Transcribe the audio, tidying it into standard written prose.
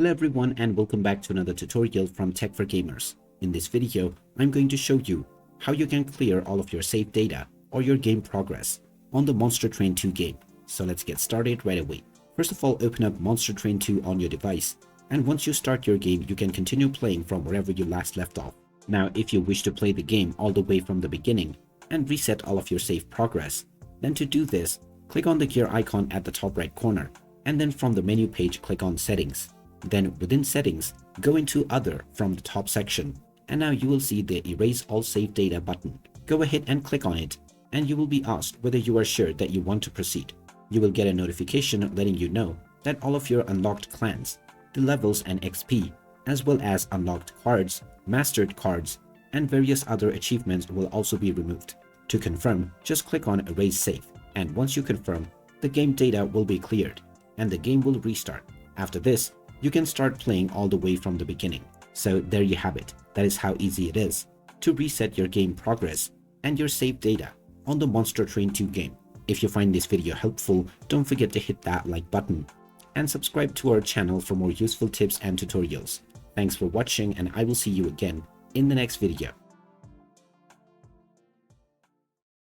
Hello everyone and welcome back to another tutorial from Tech for Gamers. In this video, I'm going to show you how you can clear all of your save data or your game progress on the Monster Train 2 game. So let's get started right away. First of all, open up Monster Train 2 on your device, and once you start your game, you can continue playing from wherever you last left off. Now, if you wish to play the game all the way from the beginning and reset all of your save progress, then to do this, click on the gear icon at the top right corner, and then from the menu page, click on Settings. Then within Settings, go into Other from the top section, and now you will see the Erase All Save Data button. Go ahead and click on it, and you will be asked whether you are sure that you want to proceed. You will get a notification letting you know that all of your unlocked clans, the levels and XP, as well as unlocked cards, mastered cards, and various other achievements will also be removed. To confirm, just click on Erase Save, and once you confirm, the game data will be cleared, and the game will restart. After this, you can start playing all the way from the beginning. So there you have it. That is how easy it is to reset your game progress and your save data on the Monster Train 2 game. If you find this video helpful, don't forget to hit that like button and subscribe to our channel for more useful tips and tutorials. Thanks for watching, and I will see you again in the next video.